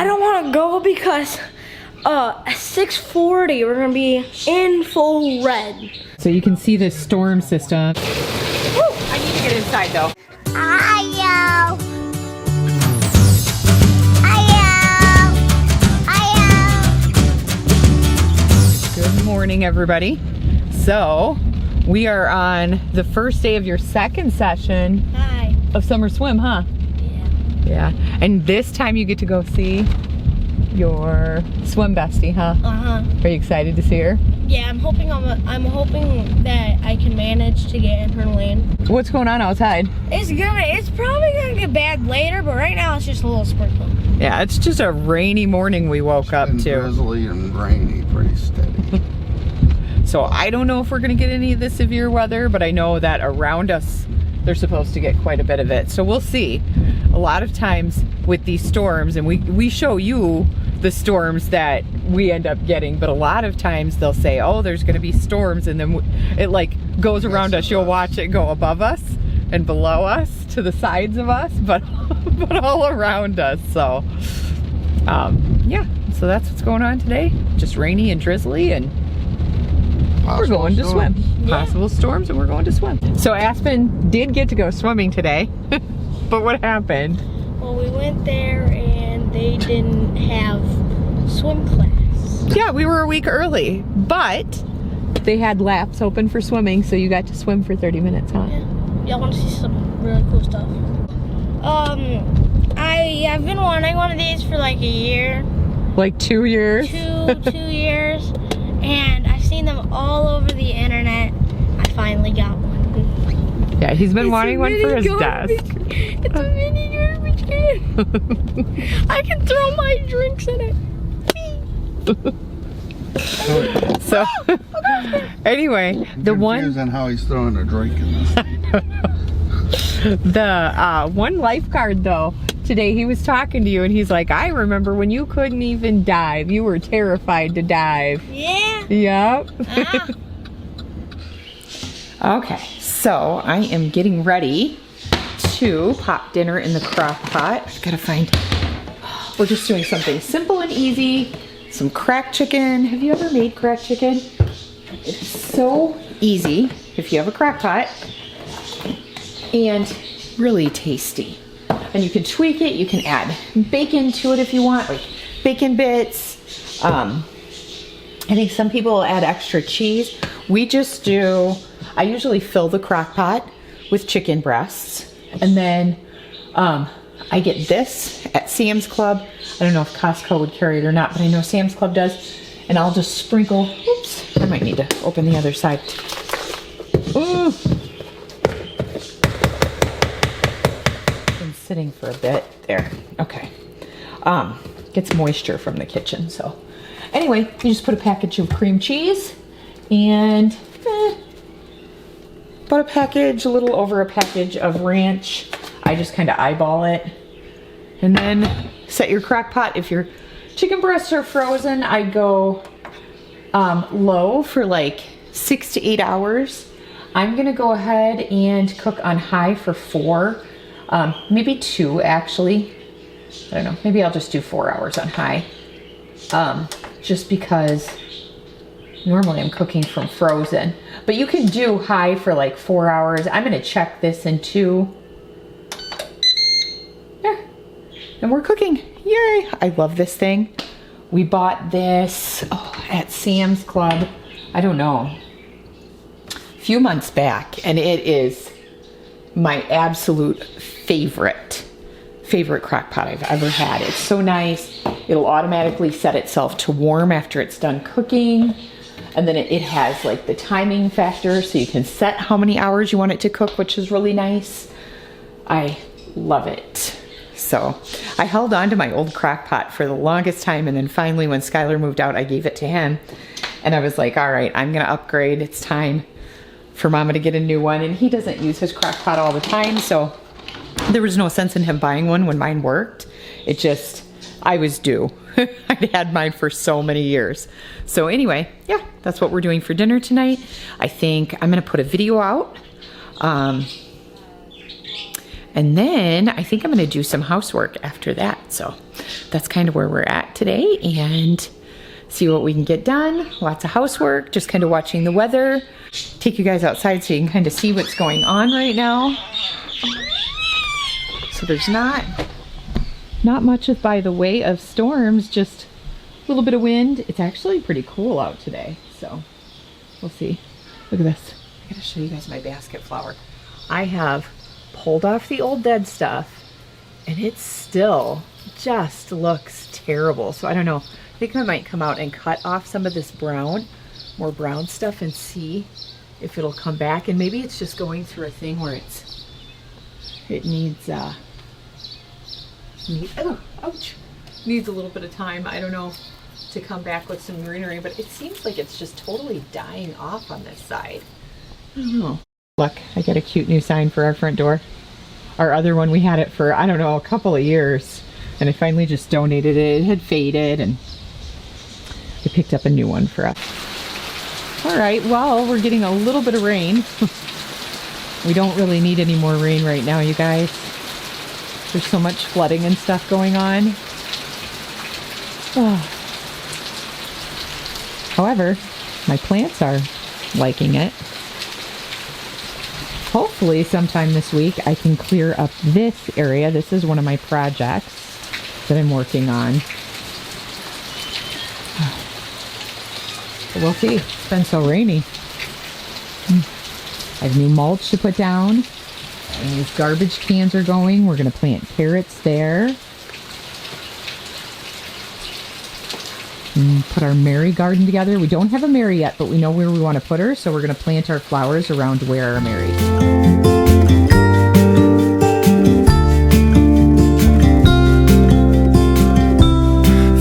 I don't want to go because at 6:40 we're gonna be in full red. So you can see this storm system. Woo! I need to get inside though. Ayo. Good morning, everybody. So we are on the first day of your second session of summer swim, huh? Yeah. And this time you get to go see your swim bestie, huh? Are you excited to see her? Yeah, I'm hoping that I can manage to get in her lane. What's going on outside? It's probably gonna get bad later, but right now it's just a little sprinkle. Yeah, it's just a rainy morning we woke up to. Drizzly and rainy, pretty steady. So I don't know if we're gonna get any of the severe weather, but I know that around us they're supposed to get quite a bit of it. So we'll see. A lot of times with these storms, and we show you the storms that we end up getting, but a lot of times they'll say, oh, there's gonna be storms, and then it like goes around us. You'll watch it go above us and below us, to the sides of us, but all around us. So yeah, so that's what's going on today. Just rainy and drizzly, and we're going to swim. Possible storms, and we're going to swim. So Aspen did get to go swimming today, but what happened? Well, we went there and they didn't have swim class. Yeah, we were a week early, but they had laps open for swimming, so you got to swim for 30 minutes, huh? Yeah. Y'all want to see some really cool stuff? I've been wanting one of these for like a year. Like 2 years? Two years. And I've seen them all over the internet. I finally got one. Yeah, he's been wanting one for his desk. It's a mini garbage can. I can throw my drinks in it. So, anyway, the one... on how he's throwing a drink in this. The one lifeguard, though, today he was talking to you and he's like, I remember when you couldn't even dive. You were terrified to dive. Yeah. Yep. Okay, so I am getting ready to pop dinner in the crock pot. I've gotta find, we're just doing something simple and easy. Some cracked chicken. Have you ever made cracked chicken? It's so easy if you have a crock pot, and really tasty. And you can tweak it, you can add bacon to it if you want, like bacon bits. I think some people will add extra cheese. We just do, I usually fill the crock pot with chicken breasts, and then I get this at Sam's Club. I don't know if Costco would carry it or not, but I know Sam's Club does. And I'll just sprinkle, oops, I might need to open the other side. Ooh. Been sitting for a bit there. Okay. Gets moisture from the kitchen, so. Anyway, you just put a package of cream cheese and about a package, a little over a package of ranch. I just kind of eyeball it. And then set your crock pot. If your chicken breasts are frozen, I go low for like 6 to 8 hours. I'm gonna go ahead and cook on high for 4, maybe 2 actually. I don't know, maybe I'll just do 4 hours on high. Just because normally I'm cooking from frozen. But you can do high for like 4 hours. I'm gonna check this in 2. Yeah, and we're cooking, yay. I love this thing. We bought this at Sam's Club, I don't know, a few months back, and it is my absolute favorite crock pot I've ever had. It's so nice. It'll automatically set itself to warm after it's done cooking. And then it has like the timing factor, so you can set how many hours you want it to cook, which is really nice. I love it. So I held on to my old crock pot for the longest time, and then finally when Skylur moved out, I gave it to him. And I was like, all right, I'm gonna upgrade. It's time for Mama to get a new one. And he doesn't use his crock pot all the time, so there was no sense in him buying one when mine worked. It just, I was due. I'd had mine for so many years. So anyway, yeah, that's what we're doing for dinner tonight. I think I'm gonna put a video out. And then I think I'm gonna do some housework after that. So that's kind of where we're at today, and see what we can get done. Lots of housework, just kind of watching the weather. Take you guys outside so you can kind of see what's going on right now. So there's not much by the way of storms, just a little bit of wind. It's actually pretty cool out today, so we'll see. Look at this. I gotta show you guys my basket flower. I have pulled off the old dead stuff, and it still just looks terrible. So I don't know. I think I might come out and cut off some of this more brown stuff, and see if it'll come back. And maybe it's just going through a thing where it needs oh, ouch, needs a little bit of time, I don't know, to come back with some greenery, but it seems like it's just totally dying off on this side. I don't know. Look, I got a cute new sign for our front door. Our other one, we had it for, I don't know, a couple of years, and I finally just donated it. It had faded, and I picked up a new one for us. All right, well, we're getting a little bit of rain. We don't really need any more rain right now, you guys. There's so much flooding and stuff going on. Oh. However, my plants are liking it. Hopefully sometime this week I can clear up this area. This is one of my projects that I'm working on. We'll see. It's been so rainy. I have new mulch to put down. And these garbage cans are going. We're going to plant carrots there. And put our Mary garden together. We don't have a Mary yet, but we know where we want to put her, so we're going to plant our flowers around where our Marys.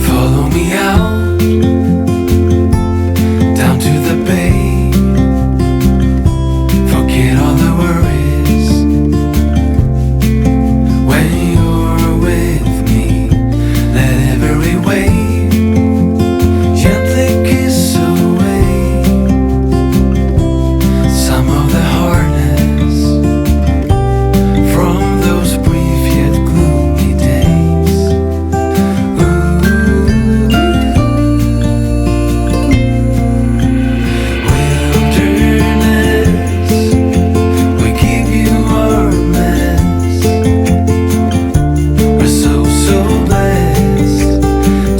Follow me out, down to the bay. Forget all the worries. When you're with me, let every wave gently kiss away some of the hardness from those brief yet gloomy days. Wilderness, we give you our mess. We're so blessed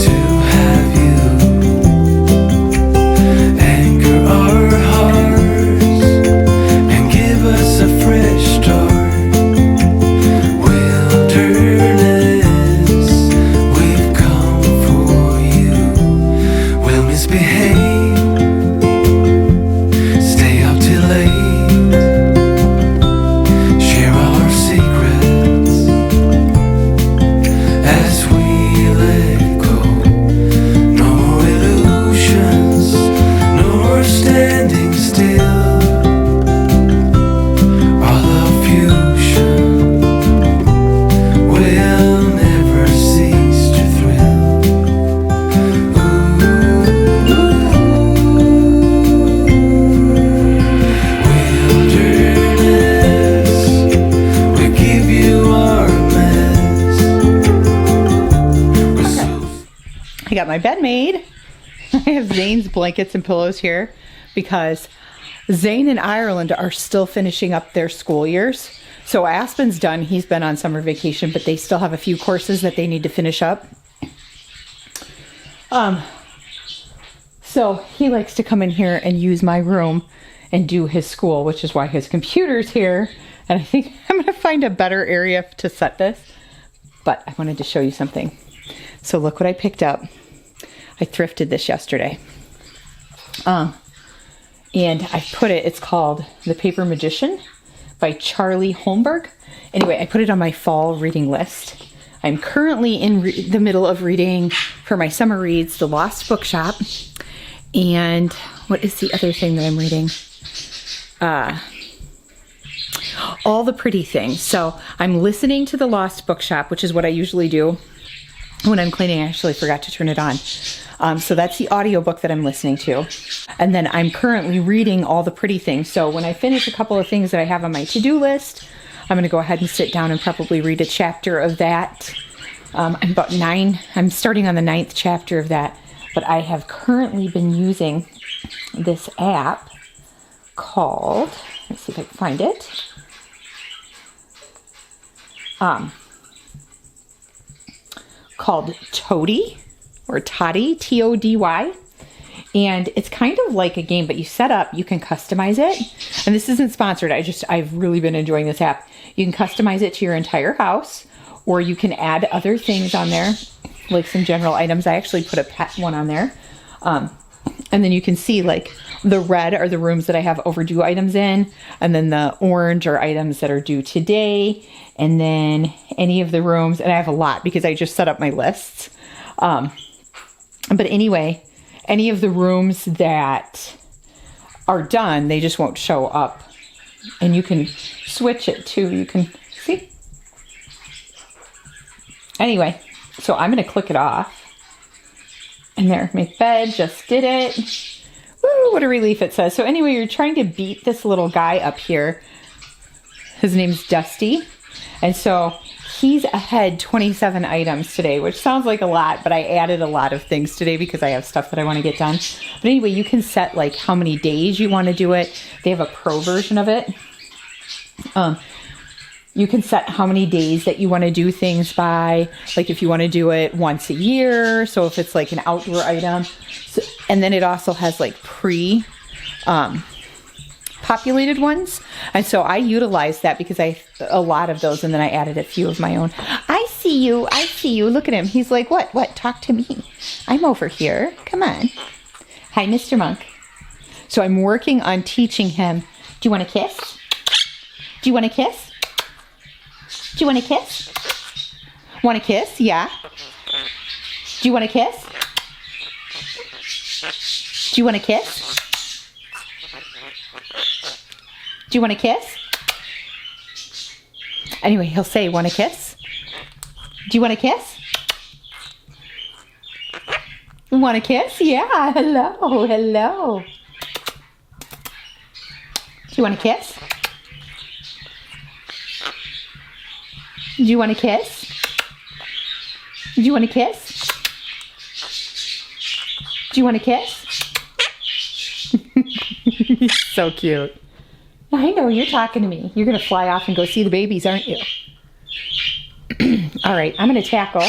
to have you anchor our hearts and give us a fresh start. Wilderness, we've come for you. We'll misbehave, stay up till late, share all our secrets as we let go. No more illusions, no more standing still. Our love fusion will never cease to thrill. Wilderness, we give you our mess. We're so I got my bed made. I have Zane's blankets and pillows here because Zane and Ireland are still finishing up their school years. So Aspen's done. He's been on summer vacation, but they still have a few courses that they need to finish up. So he likes to come in here and use my room and do his school, which is why his computer's here. And I think I'm going to find a better area to set this. But I wanted to show you something. So look what I picked up. I thrifted this yesterday. And I put it, it's called The Paper Magician by Charlea Holmberg. Anyway, I put it on my fall reading list. I'm currently in the middle of reading for my summer reads, The Lost Bookshop. And what is the other thing that I'm reading? All the Pretty Things. So I'm listening to The Lost Bookshop, which is what I usually do when I'm cleaning. I actually forgot to turn it on. So that's the audiobook that I'm listening to. And then I'm currently reading All the Pretty Things. So when I finish a couple of things that I have on my to-do list, I'm going to go ahead and sit down and probably read a chapter of that. I'm about 9. I'm starting on the 9th chapter of that. But I have currently been using this app called, let me see if I can find it. Called Toddy or Toddy, Tody. And it's kind of like a game, but you set up, you can customize it. And this isn't sponsored. I've really been enjoying this app. You can customize it to your entire house, or you can add other things on there, like some general items. I actually put a pet one on there. And then you can see like the red are the rooms that I have overdue items in. And then the orange are items that are due today. And then any of the rooms, and I have a lot because I just set up my lists. But anyway, any of the rooms that are done, they just won't show up. And you can switch it too. You can see. Anyway, so I'm going to click it off. And there, make bed, just did it. Woo, what a relief it says. So anyway, you're trying to beat this little guy up here. His name's Dusty. And so he's ahead 27 items today, which sounds like a lot, but I added a lot of things today because I have stuff that I want to get done. But anyway, you can set like how many days you want to do it. They have a pro version of it. You can set how many days that you want to do things by, like if you want to do it once a year. So if it's like an outdoor item, so, and then it also has like populated ones. And so I utilized that because a lot of those, and then I added a few of my own. I see you. Look at him. He's like, what? Talk to me. I'm over here. Come on. Hi, Mr. Monk. So I'm working on teaching him. Do you want a kiss? Do you want a kiss? Do you want a kiss? Want a kiss? Yeah. Do you want a kiss? Do you want a kiss? Do you want a kiss? Anyway, he'll say, want a kiss? Do you want a kiss? Want a kiss? Yeah. Hello. Do you want a kiss? Do you want a kiss? Do you want a kiss? Do you want a kiss? He's so cute. I know, you're talking to me. You're going to fly off and go see the babies, aren't you? All right, I'm going to tackle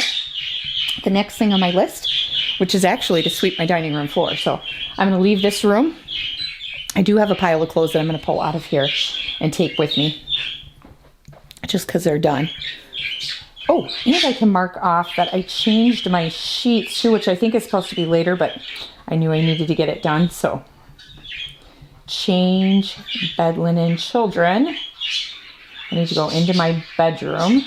the next thing on my list, which is actually to sweep my dining room floor. So I'm going to leave this room. I do have a pile of clothes that I'm going to pull out of here and take with me, just because they're done. Oh, and I can mark off that I changed my sheets too, which I think is supposed to be later, but I knew I needed to get it done. So change bed linen children. I need to go into my bedroom.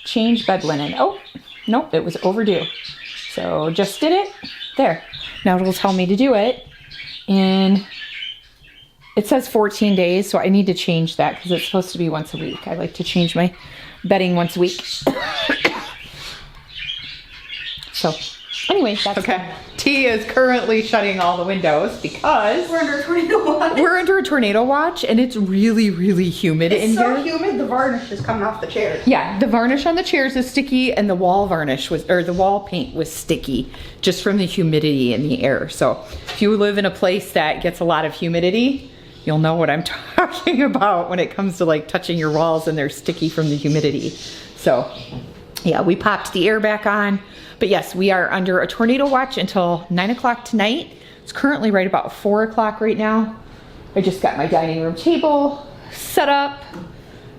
Change bed linen. Oh, nope, it was overdue. So just did it. There. Now it'll tell me to do it in, it says 14 days, so I need to change that because it's supposed to be once a week. I like to change my bedding once a week. So anyway, that's okay. T is currently shutting all the windows because we're under a tornado watch. We're under a tornado watch and it's really, really humid in here. It's so humid, the varnish is coming off the chairs. Yeah, the varnish on the chairs is sticky and the wall varnish was, or the wall paint was sticky just from the humidity in the air. So if you live in a place that gets a lot of humidity, you'll know what I'm talking about when it comes to like touching your walls and they're sticky from the humidity. So yeah, we popped the air back on. But yes, we are under a tornado watch until 9 o'clock tonight. It's currently right about 4 o'clock right now. I just got my dining room table set up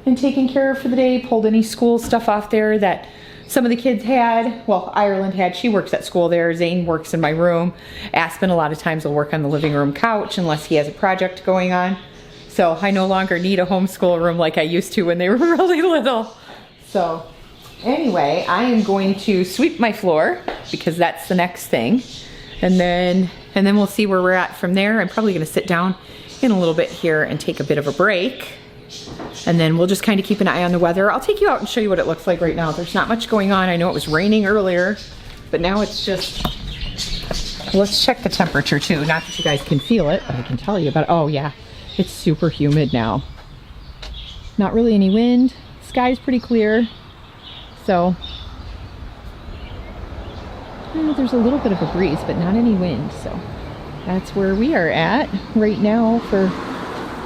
and taken care of for the day. Pulled any school stuff off there that some of the kids had. Well, Ireland had, she works at school there. Zane works in my room. Aspen a lot of times will work on the living room couch unless he has a project going on. So I no longer need a homeschool room like I used to when they were really little. So anyway, I am going to sweep my floor because that's the next thing. And then we'll see where we're at from there. I'm probably gonna sit down in a little bit here and take a bit of a break. And then we'll just kind of keep an eye on the weather. I'll take you out and show you what it looks like right now. There's not much going on. I know it was raining earlier, but now it's just, let's check the temperature too. Not that you guys can feel it, but I can tell you about it. Oh yeah, it's super humid now. Not really any wind. Sky's pretty clear. So there's a little bit of a breeze, but not any wind. So that's where we are at right now for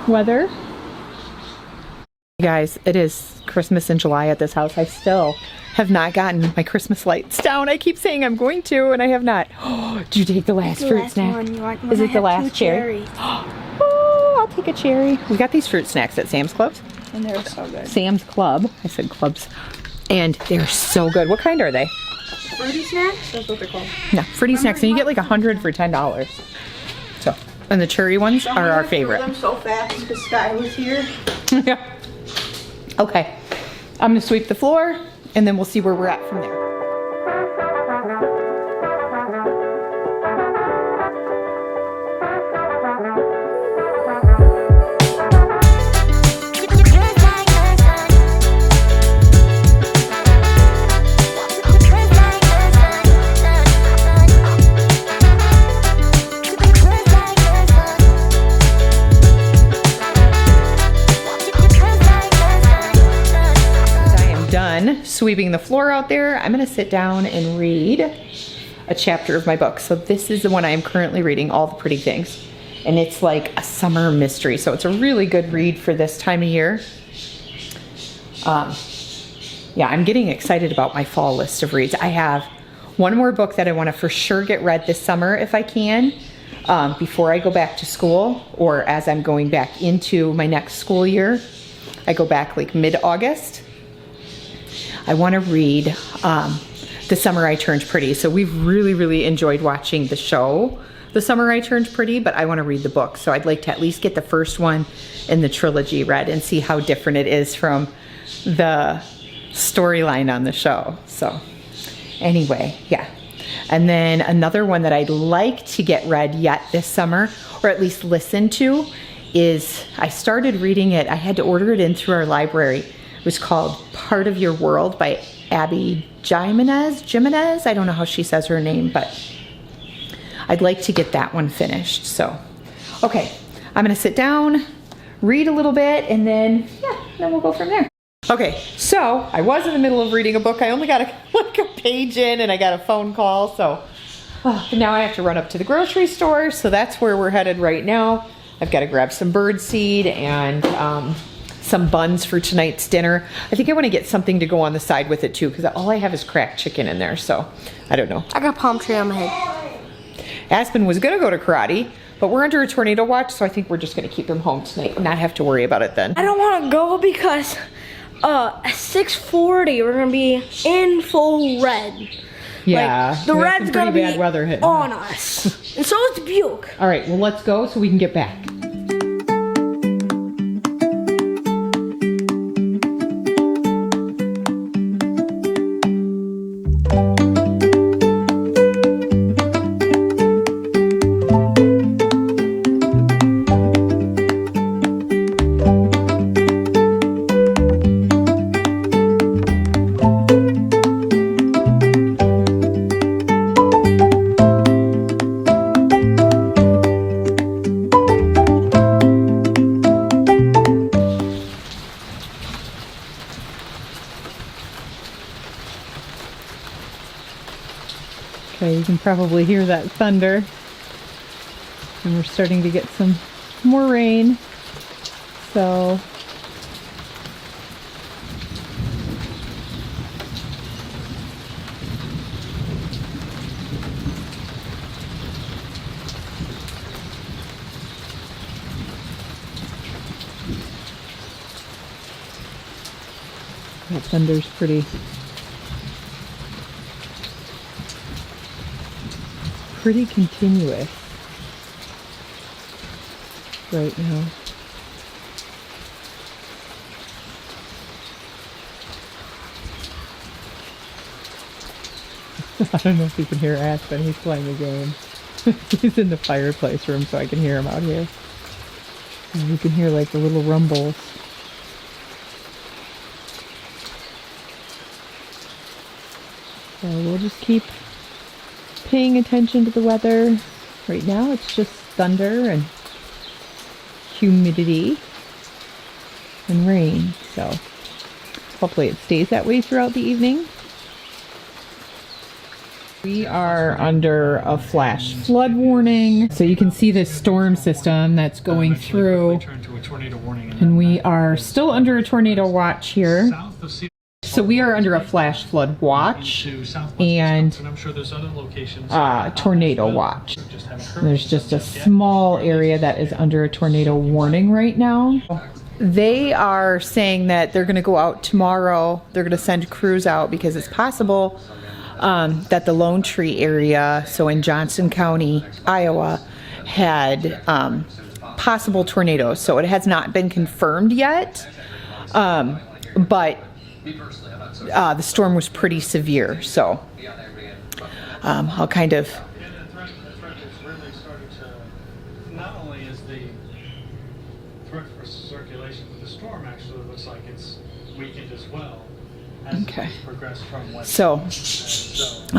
weather. You guys, it is Christmas in July at this house. I still have not gotten my Christmas lights down. I keep saying I'm going to, and I have not. Oh, did you take the last fruit snack? Is it the last cherry? Oh, I'll take a cherry. We got these fruit snacks at Sam's Club. And they're so good. Sam's Club. I said clubs. And they're so good. What kind are they? Fruity snacks? That's what they're called. No, fruity snacks. And you get like 100 for $10. So, and the cherry ones are our favorite. I'm so fast because Sky was here. Yeah. Okay. I'm going to sweep the floor, and then we'll see where we're at from there. Sweeping the floor out there, I'm going to sit down and read a chapter of my book. So this is the one I am currently reading, All the Pretty Things. And it's like a summer mystery. So it's a really good read for this time of year. Yeah, I'm getting excited about my fall list of reads. I have one more book that I want to for sure get read this summer if I can, before I go back to school, or as I'm going back into my next school year. I go back like mid-August. I want to read The Summer I Turned Pretty. So we've really enjoyed watching the show, The Summer I Turned Pretty, but I want to read the book. So I'd like to at least get the first one in the trilogy read and see how different it is from the storyline on the show. So anyway, yeah. And then another one that I'd like to get read yet this summer, or at least listen to, is I started reading it. I had to order it in through our library. It was called Part of Your World by Abby Jimenez. I don't know how she says her name, but I'd like to get that one finished. So, okay, I'm gonna sit down, read a little bit, and then we'll go from there. Okay, so I was in the middle of reading a book. I only got like a page in, and I got a phone call. So now I have to run up to the grocery store. So that's where we're headed right now. I've got to grab some bird seed and some buns for tonight's dinner. I think I want to get something to go on the side with it too, because all I have is cracked chicken in there, so I don't know. I got palm tree on my head. Aspen was gonna go to karate, but we're under a tornado watch, so I think we're just gonna keep him home tonight and not have to worry about it then. I don't want to go because at 6:40 we're gonna be in full red. Yeah, like, the red's gonna be bad weather hitting on us, and so is Buke. All right, well let's go so we can get back. Okay, you can probably hear that thunder. And we're starting to get some more rain. So that thunder's pretty continuous right now. I don't know if you can hear Aspen, he's playing a game. He's in the fireplace room, so I can hear him out here. And you can hear like the little rumbles. So we'll just keep paying attention to the weather. Right now it's just thunder and humidity and rain. So Hopefully it stays that way throughout the evening. We are under a flash flood warning. So you can see this storm system that's going through. And we are still under a tornado watch here. So we are under a flash flood watch and tornado watch. There's just a small area that is under a tornado warning right now. They are saying that they're going to go out tomorrow. They're going to send crews out because it's possible that the Lone Tree area, so in Johnson County, Iowa, had possible tornadoes. So it has not been confirmed yet, but the storm was pretty severe. So I'll kind of... Not only is the threat for circulation of the storm actually looks like it's weakened as well. Okay. Progressed from west. So,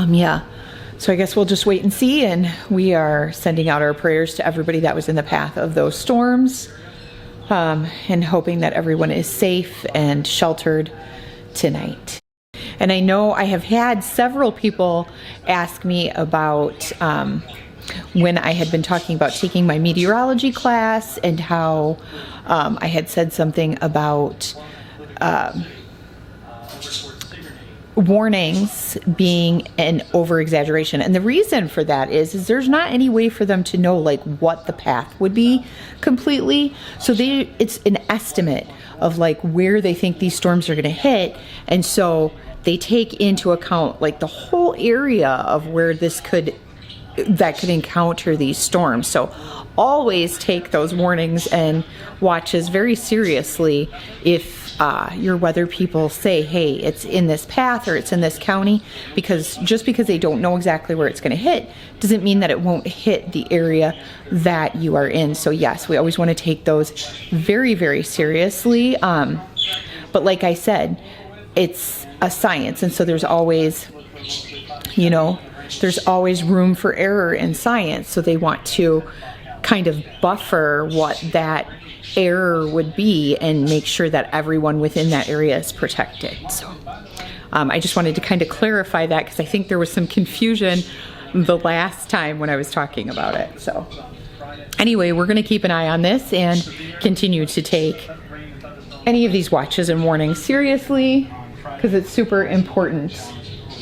yeah. So I guess we'll just wait and see, and we are sending out our prayers to everybody that was in the path of those storms, and hoping that everyone is safe and sheltered tonight. And I know I have had several people ask me about when I had been talking about taking my meteorology class and how I had said something about warnings being an over-exaggeration. And the reason for that is there's not any way for them to know like what the path would be completely. So it's an estimate of like where they think these storms are going to hit. And so they take into account like the whole area of where that could encounter these storms. So always take those warnings and watches very seriously if your weather people say, hey, it's in this path or it's in this county, because just because they don't know exactly where it's going to hit doesn't mean that it won't hit the area that you are in. So yes, we always want to take those very, very seriously. But like I said, it's a science. And so there's always, there's always room for error in science. So they want to kind of buffer what that error would be and make sure that everyone within that area is protected. So I just wanted to kind of clarify that because I think there was some confusion the last time when I was talking about it. So anyway, we're going to keep an eye on this and continue to take any of these watches and warnings seriously because it's super important.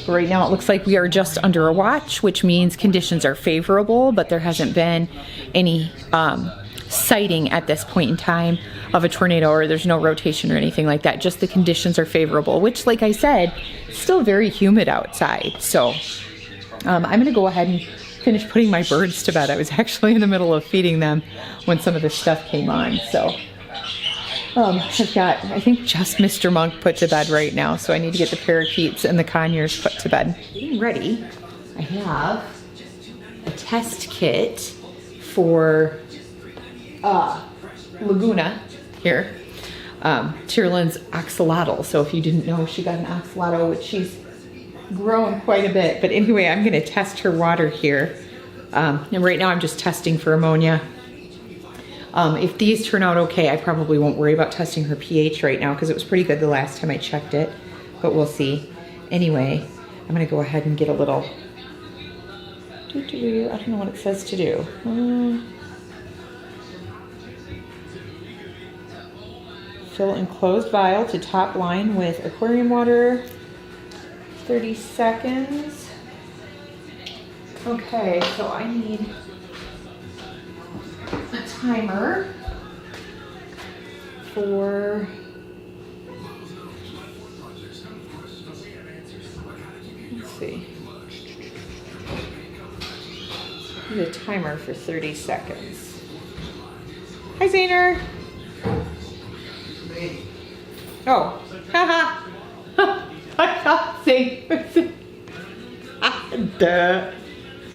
Right now it looks like we are just under a watch, which means conditions are favorable, but there hasn't been any sighting at this point in time of a tornado, or there's no rotation or anything like that. Just the conditions are favorable, which, like I said, is still very humid outside. So I'm going to go ahead and finish putting my birds to bed. I was actually in the middle of feeding them when some of this stuff came on. So I've got, I think, just Mr. Monk put to bed right now. So I need to get the parakeets and the conures put to bed. Getting ready, I have a test kit for Laguna here. Tearlyn's axolotl. So if you didn't know, she got an axolotl, which she's grown quite a bit. But anyway, I'm going to test her water here. And right now I'm just testing for ammonia. If these turn out okay, I probably won't worry about testing her pH right now because it was pretty good the last time I checked it, but we'll see. Anyway, I'm going to go ahead and get a little, I don't know what it says to do. Fill enclosed vial to top line with aquarium water, 30 seconds. Okay, so I need a timer for let's see. I need a timer for 30 seconds. Hi, Zaner. Oh, haha. I thought Zane. Duh.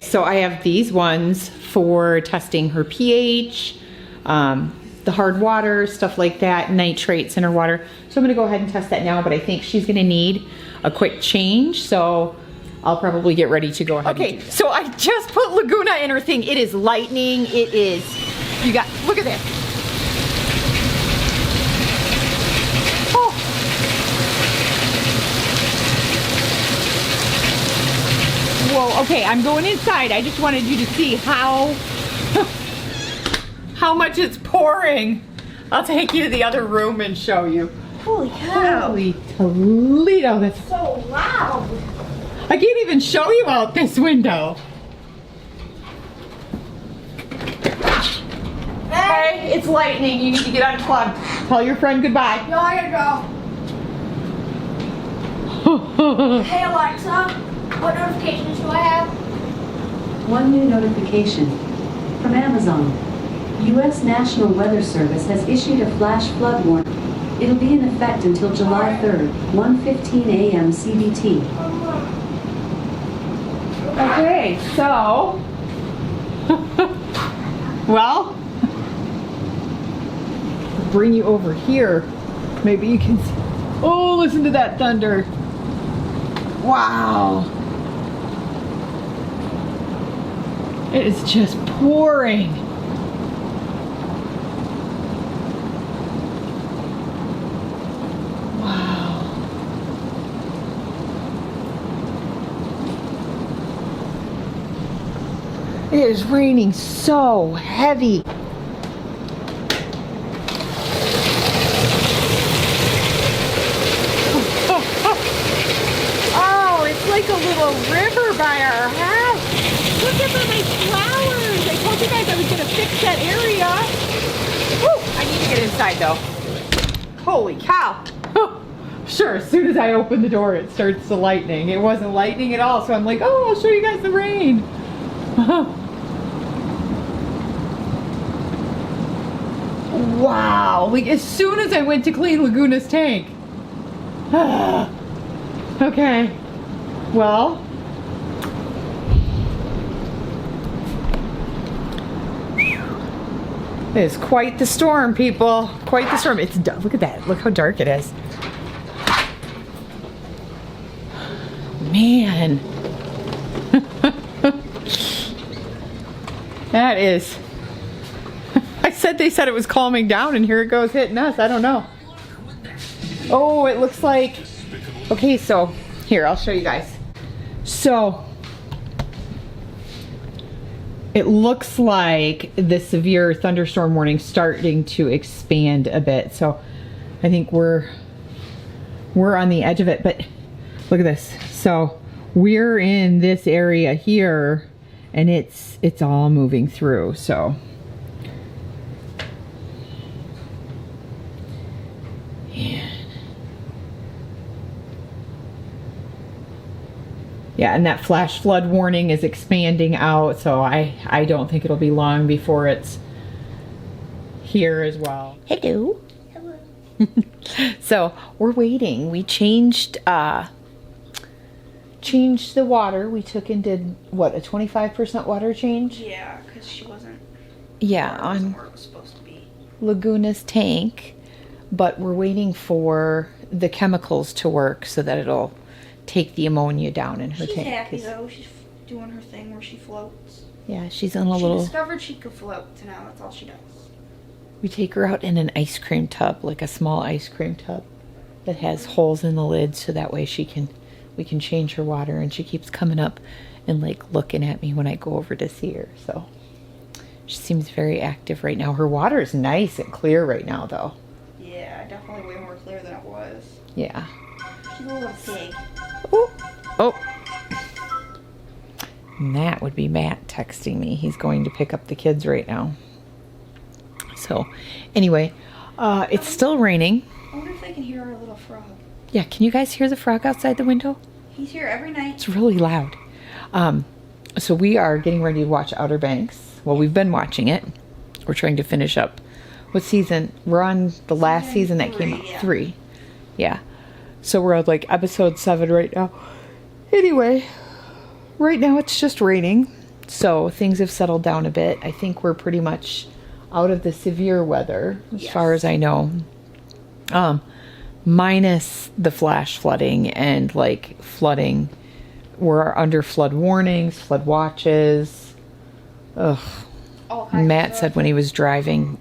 So I have these ones for testing her pH, the hard water, stuff like that, nitrates in her water. So I'm going to go ahead and test that now, but I think she's going to need a quick change. So I'll probably get ready to go ahead. Okay, so I just put Laguna in her thing. It is lightning. It is, look at this. Oh. whoa. Okay, I'm going inside. I just wanted you to see how much it's pouring. I'll take you to the other room and show you. Holy cow. Holy Toledo, that's So loud. I can't even show you out this window. Hey, it's lightning. You need to get unplugged. Tell your friend goodbye. No, I gotta go. Hey Alexa, what notifications do I have? One new notification from Amazon. U.S. National Weather Service has issued a flash flood warning. It'll be in effect until July 3rd, 1:15 a.m. CBT. Okay, so, well, I'll bring you over here. Maybe you can see. Oh, listen to that thunder. Wow. It is just pouring. Wow. It is raining so heavy. Oh, it's like a little river by our house. Look at my flowers. I told you guys I was going to fix that area. Woo, I need to get inside though. Holy cow. Sure, as soon as I open the door, it starts to lightning. It wasn't lightning at all, so I'm like, oh, I'll show you guys the rain. Wow, like as soon as I went to clean Laguna's tank. Okay, well. It is quite the storm, people. Quite the storm. It's look at that. Look how dark it is. Man. That is. They said it was calming down and here it goes hitting us. I don't know. Oh, it looks like. Okay, so here, I'll show you guys. So it looks like the severe thunderstorm warning starting to expand a bit. So I think we're on the edge of it, but look at this. So we're in this area here and it's all moving through. So yeah, and that flash flood warning is expanding out, so I don't think it'll be long before it's here as well. Hello. Hello. So we're waiting. We changed the water. We took and did what, a 25% water change? Yeah, because she wasn't. Yeah, On on where it was supposed to be. Laguna's tank, but we're waiting for the chemicals to work so that it'll take the ammonia down in her She's tank. happy though. She's doing her thing where she floats. Yeah, she's on a She little. discovered she could float, so now that's all she does. We take her out in an ice cream tub, like a small ice cream tub that has holes in the lid, so that way we can change her water, and she keeps coming up and like looking at me when I go over to see her. So she seems very active right now. Her water is nice and clear right now, though. Yeah, definitely way more clear than it was. Yeah. She's a little pig. Oh, oh. And that would be Matt texting me. He's going to pick up the kids right now. So, anyway, it's still raining. I wonder if they can hear our little frog. Yeah, can you guys hear the frog outside the window? He's here every night. It's really loud. So we are getting ready to watch Outer Banks. Well, we've been watching it. We're trying to finish up. What season? We're on the last season that came out. 3. Yeah. So we're on like episode 7 right now. Anyway, right now it's just raining. So things have settled down a bit. I think we're pretty much out of the severe weather as far as I know. Minus the flash flooding and like flooding. We're under flood warnings, flood watches. Ugh. Matt said when he was driving,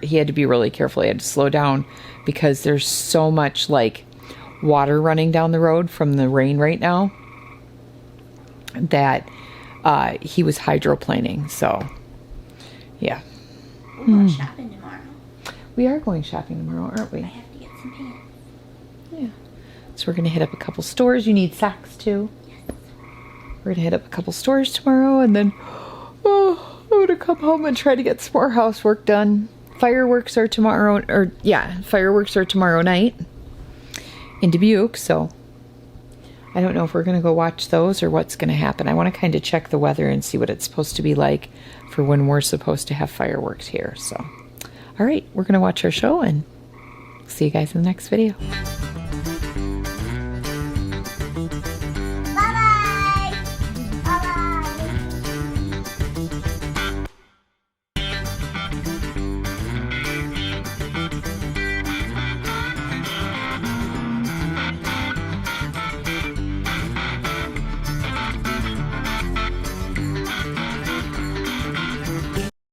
he had to be really careful. He had to slow down because there's so much like water running down the road from the rain right now. that he was hydroplaning. So, yeah. We're going shopping tomorrow. We are going shopping tomorrow, aren't we? I have to get some pants. Yeah. So we're going to hit up a couple stores. You need socks too? Yes. We're going to hit up a couple stores tomorrow, and then I'm going to come home and try to get some more housework done. Fireworks are tomorrow night in Dubuque, so I don't know if we're going to go watch those or what's going to happen. I want to kind of check the weather and see what it's supposed to be like for when we're supposed to have fireworks here. So, all right, we're going to watch our show and see you guys in the next video.